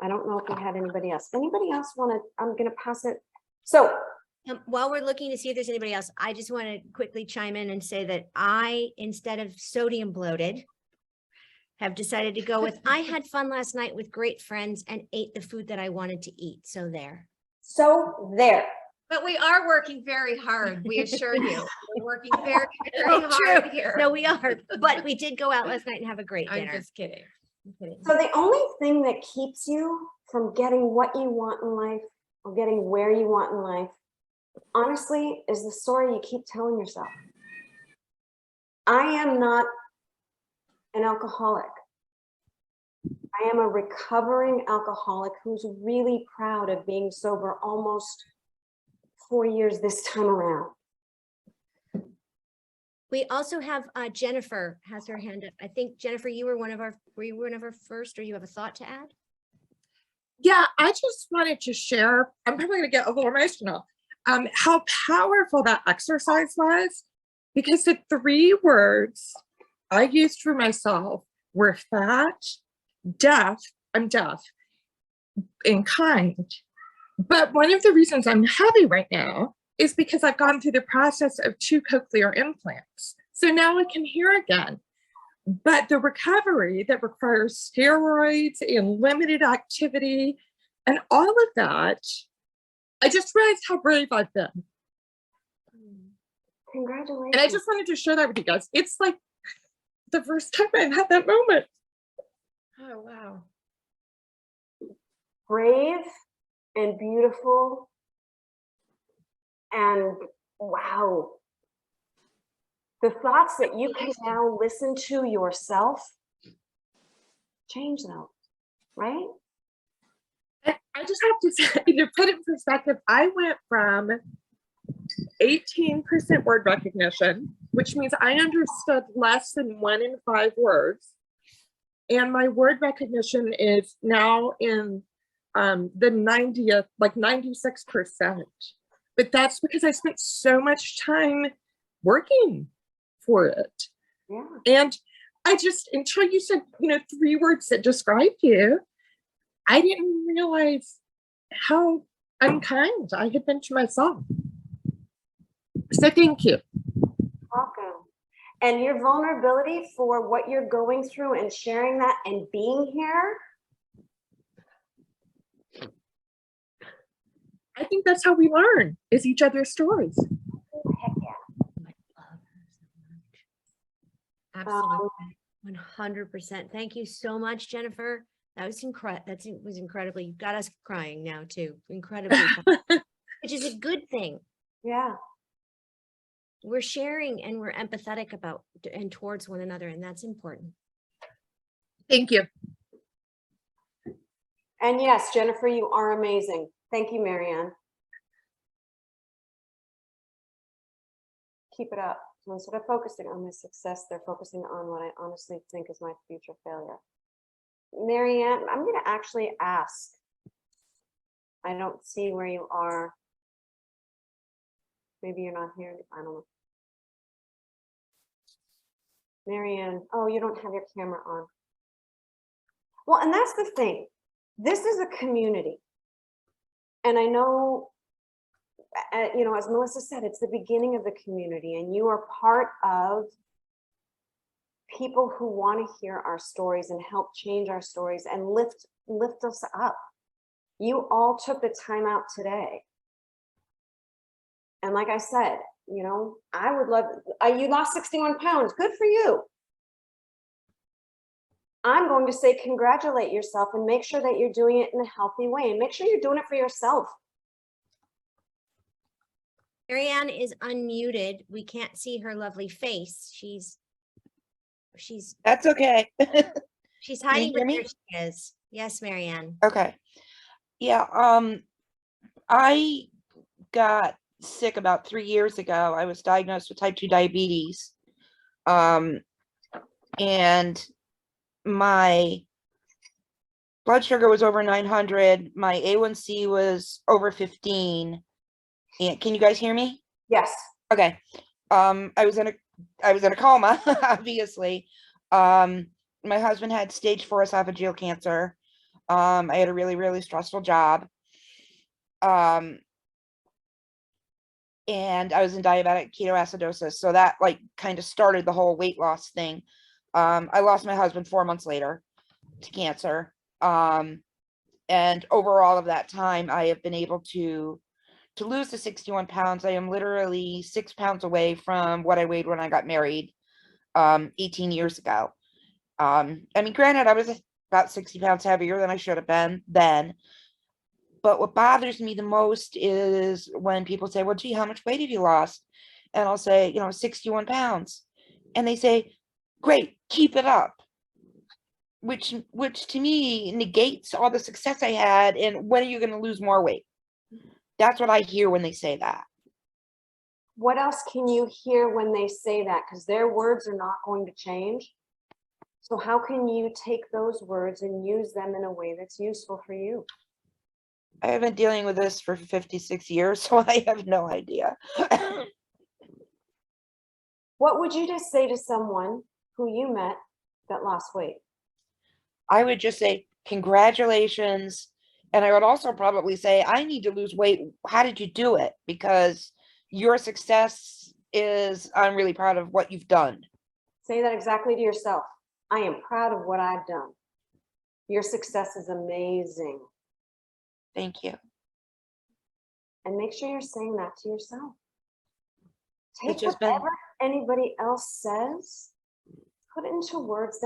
I don't know if we had anybody else. Anybody else want to? I'm going to pass it. So While we're looking to see if there's anybody else, I just want to quickly chime in and say that I, instead of sodium bloated, have decided to go with, I had fun last night with great friends and ate the food that I wanted to eat. So there. But we are working very hard. We assure you, we're working very, very Oh, hard true. here. No, we are. But we did go out last night and have a great I'm dinner. just kidding. I'm kidding. So the only thing that keeps you from getting what you want in life or getting where you want in life, honestly, is the story you keep telling yourself. I am not an alcoholic. I am a recovering alcoholic who's really proud of being sober almost 4 years this time around. We also have Jennifer has her hand up. I think Jennifer, were you one of our first, or you have a thought to add? Yeah, I just wanted to share, I'm probably gonna get a little emotional, how powerful that exercise was, because the 3 words I used for myself were fat, deaf, I'm deaf, and kind. But one of the reasons I'm heavy right now is because I've gone through the process of 2 cochlear implants. So now I can hear again. But the recovery that requires steroids and limited activity and all of that, I just realized how brave I've been. Congratulations. And I just wanted to share that with you guys. It's like the first time I've had that moment. Oh, wow. Brave and beautiful and wow. The thoughts that you can now listen to yourself, change those, right? I just have to say, to put it in perspective, I went from 18% word recognition, which means I understood less than 1 in 5 words. And my word recognition is now in the 90th, like 96%. But that's because I spent so much time working for it. Yeah. And I just, until you said, 3 words that described you, I didn't realize how unkind I had been to myself. So thank you. Welcome. And your vulnerability for what you're going through and sharing that and being here. I think that's how we learn, is each other's stories. Heck yeah. Absolutely. 100%. Thank you so much, Jennifer. That was incredibly, you got us crying now too. Incredibly fun, which is a good thing. Yeah. We're sharing and we're empathetic about and towards one another, and that's important. Thank you. And yes, Jennifer, you are amazing. Thank you, Marianne. Keep it up. So instead of focusing on my success, they're focusing on what I honestly think is my future failure. Marianne, I'm going to actually ask. I don't see where you are. Maybe you're not here. I don't know. Marianne, oh, you don't have your camera on. Well, and that's the thing. This is a community. And I know you know, as Melissa said, it's the beginning of the community, and you are part of people who want to hear our stories and help change our stories and lift us up. You all took the time out today. And like I said, you know, I would love, you lost 61 pounds. Good for you. I'm going to say congratulate yourself and make sure that you're doing it in a healthy way, and make sure you're doing it for yourself. Marianne is unmuted. We can't see her lovely face. She's That's okay. she's Can you hiding, hear but me? there she is. Yes, Marianne. Okay. Yeah, I got sick about 3 years ago. I was diagnosed with type 2 diabetes. And my blood sugar was over 900. My A1C was over 15. And can you guys hear me? Yes. Okay. I was in a coma, obviously. My husband had stage 4 esophageal cancer. I had a really, really stressful job. And I was in diabetic ketoacidosis. So that like kind of started the whole weight loss thing. I lost my husband 4 months later to cancer. And over all of that time, I have been able to lose the 61 pounds. I am literally 6 pounds away from what I weighed when I got married 18 years ago. I mean, granted, I was about 60 pounds heavier than I should have been then. But what bothers me the most is when people say, well, gee, how much weight have you lost? And I'll say, you know, 61 pounds. And they say, great, keep it up. Which to me negates all the success I had. And when are you going to lose more weight? That's what I hear when they say that. What else can you hear when they say that? Because their words are not going to change. So how can you take those words and use them in a way that's useful for you? I have been dealing with this for 56 years, so I have no idea. What would you just say to someone who you met that lost weight? I would just say, congratulations. And I would also probably say, I need to lose weight. How did you do it? Because your success is, I'm really proud of what you've done. Say that exactly to yourself. I am proud of what I've done. Your success is amazing. Thank you. And make sure you're saying that to yourself. Take It's just whatever anybody else says, put it into words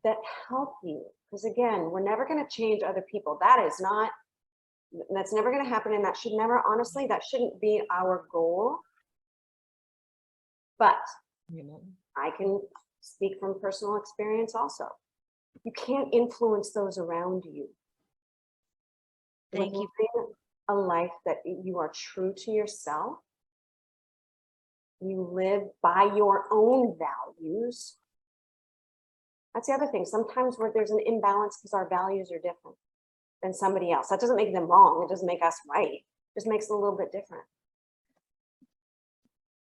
that help you. Because again, we're never going to change other people. That's never going to happen. And that should never, honestly, that shouldn't be our goal. But I can speak from personal experience also. You can't influence those around you. Thank you. Living a life that you are true to yourself. You live by your own values. That's the other thing. Sometimes where there's an imbalance because our values are different than somebody else. That doesn't make them wrong. It doesn't make us right. It just makes it a little bit different.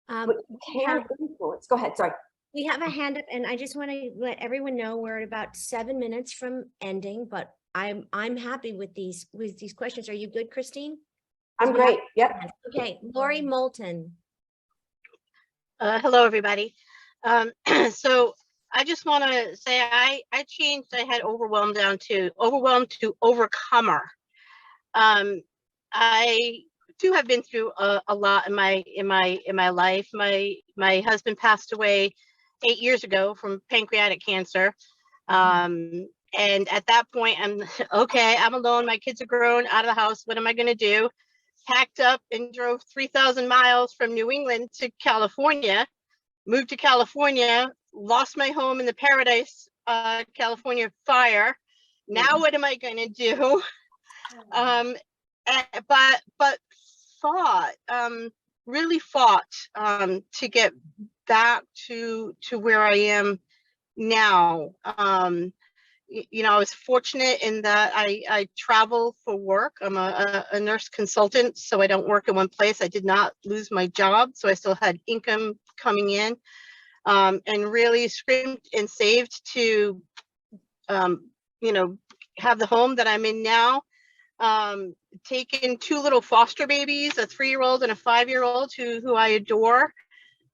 But you can influence. Go ahead. Sorry. We have a hand up, and I just want to let everyone know we're at about 7 minutes from ending, but I'm happy with these questions. Are you good, Christine? I'm great. Yep. Okay, Lori Moulton. Hello, everybody. So I just want to say I changed. I had overwhelmed to overcomer. I too have been through a lot in my life. My husband passed away 8 years ago from pancreatic cancer. And at that point, I'm okay. I'm alone. My kids are grown, out of the house. What am I going to do? Packed up and drove 3,000 miles from New England to California. Moved to California. Lost my home in the Paradise, California fire. Now what am I going to do? But fought, really fought to get back to where I am now. You know, I was fortunate in that I travel for work. I'm a nurse consultant, so I don't work in one place. I did not lose my job, so I still had income coming in, and really screamed and saved to, you know, have the home that I'm in now. taken two little foster babies, a 3-year-old and a 5-year-old who I adore,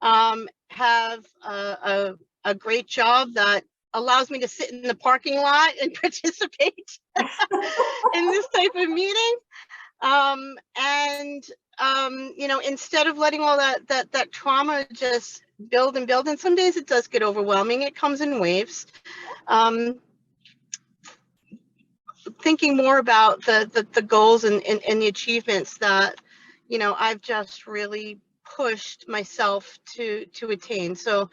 have a great job that allows me to sit in the parking lot and participate in this type of meeting. You know, instead of letting all that trauma just build and build, and some days it does get overwhelming, it comes in waves. Thinking more about the goals and the achievements that, you know, I've just really pushed myself to attain. So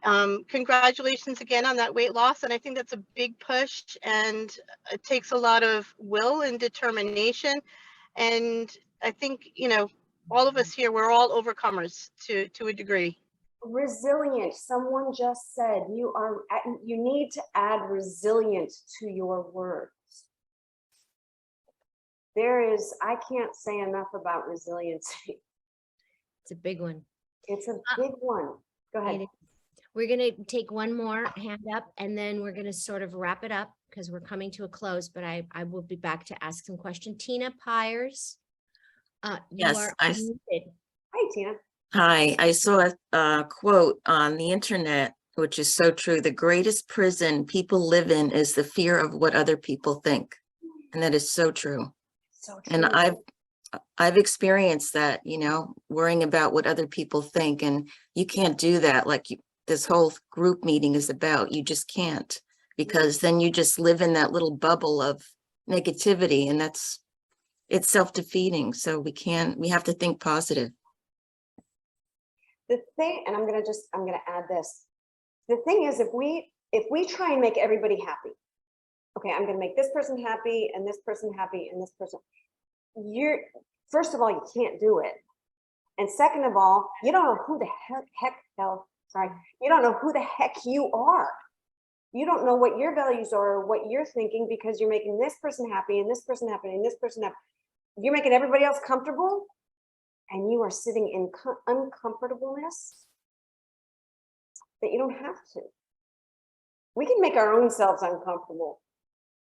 congratulations again on that weight loss. And I think that's a big push, and it takes a lot of will and determination. And I think, you know, all of us here, we're all overcomers to a degree. Resilient. Someone just said you need to add resilient to your words. I can't say enough about resiliency. It's a big one. It's a big one. Go ahead. It is. We're going to take one more hand up, and then we're going to sort of wrap it up because we're coming to a close, but I will be back to ask some questions. Tina Pyers, you Yes, are I- unmuted. Hi, Tina. Hi, I saw a quote on the internet, which is so true. The greatest prison people live in is the fear of what other people think. And that is so true. So And true. I've experienced that, you know, worrying about what other people think, and you can't do that. Like this whole group meeting is about, you just can't, because then you just live in that little bubble of negativity, and it's self-defeating. So we have to think positive. The thing, and I'm gonna add this. The thing is, if we try and make everybody happy, okay, I'm gonna make this person happy and this person happy and this person, first of all, you can't do it. And second of all, you don't know who the you don't know who the heck you are. You don't know what your values are or what you're thinking, because you're making this person happy and this person happy and this person happy. You're making everybody else comfortable, and you are sitting in uncomfortableness that you don't have to. We can make our own selves uncomfortable.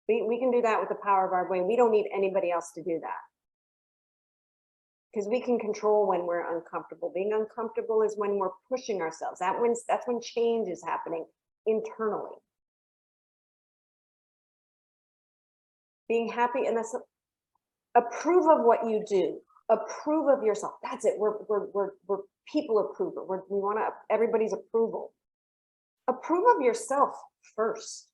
We can do that with the power of our brain. We don't need anybody else to do that, because we can control when we're uncomfortable. Being uncomfortable is when we're pushing ourselves. That's when change is happening internally. Being happy, and that's approve of what you do. Approve of yourself. That's it. We're people approver. We want everybody's approval. Approve of yourself first.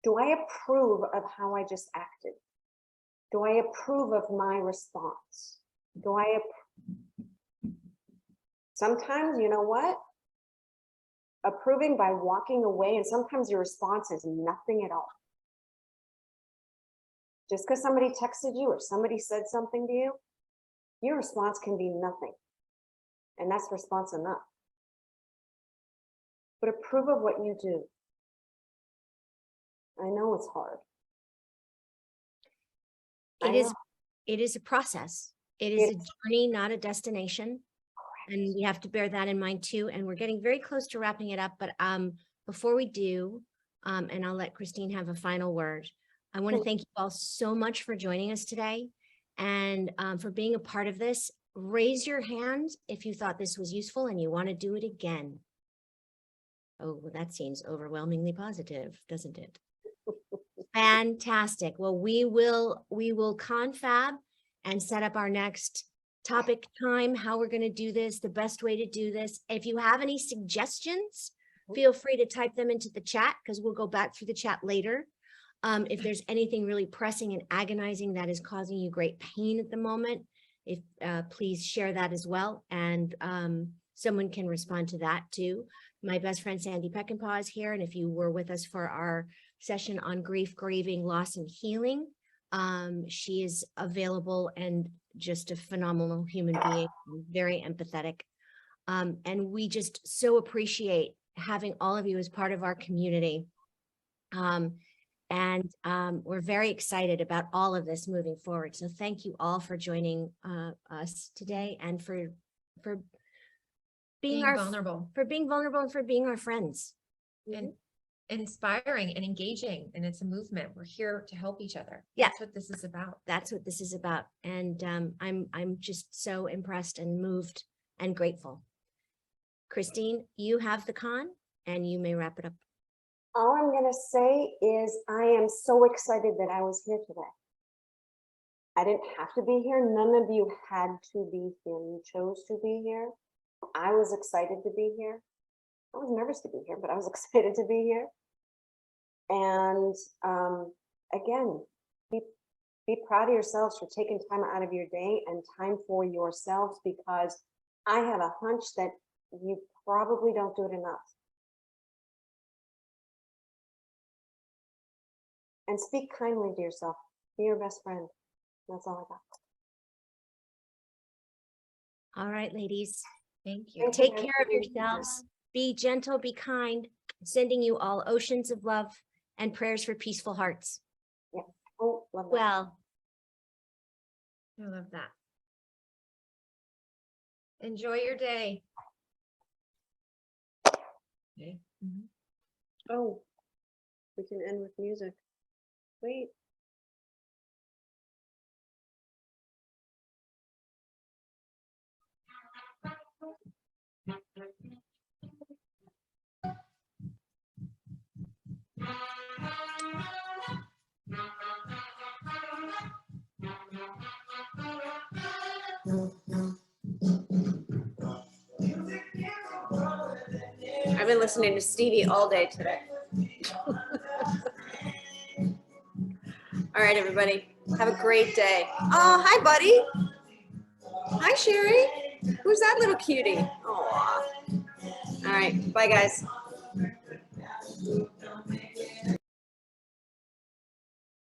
Do I approve of how I just acted? Do I approve of my response? Sometimes, you know what? Approving by walking away, and sometimes your response is nothing at all. Just because somebody texted you or somebody said something to you, your response can be nothing. And that's response enough. But approve of what you do. I know it's hard. It is a process. It is a journey, not a destination. And we have to bear that in mind too. And we're getting very close to wrapping it up. But before we do, and I'll let Christine have a final word, I want to thank you all so much for joining us today, and for being a part of this. Raise your hand if you thought this was useful and you want to do it again. Oh, well, that seems overwhelmingly positive, doesn't it? Fantastic. Well, we will confab and set up our next topic time, how we're going to do this, the best way to do this. If you have any suggestions, feel free to type them into the chat, because we'll go back through the chat later. If there's anything really pressing and agonizing that is causing you great pain at the moment, please share that as well. And someone can respond to that too. My best friend, Sandy Peckinpah, is here. And if you were with us for our session on grief, grieving, loss, and healing, she is available and just a phenomenal human being, very empathetic. And we just so appreciate having all of you as part of our community. And we're very excited about all of this moving forward. So thank you all for joining us today, and for being vulnerable, and for being our friends. And inspiring and engaging, and it's a movement. We're here to help each other. Yeah. That's what this is about. That's what this is about. And I'm just so impressed and moved and grateful. Christine, you have the con and you may wrap it up. All I'm gonna say is I am so excited that I was here today. I didn't have to be here. None of you had to be here. You chose to be here. I was excited to be here. I was nervous to be here, but I was excited to be here. And again, be proud of yourselves for taking time out of your day and time for yourselves, because I have a hunch that you probably don't do it enough. And speak kindly to yourself. Be your best friend. That's all I got. All right, ladies, Thank you. take care of yourselves. Be gentle, be kind. Sending you all oceans of love and prayers for peaceful hearts. Oh, love that. Well, I love that. Enjoy your day. Okay. Oh, we can end with music. Wait. I've been listening to Stevie all day today. All right, everybody, have a great day. Oh, hi, buddy. Hi, Sherry. Who's that little cutie? Oh, all right, bye, guys.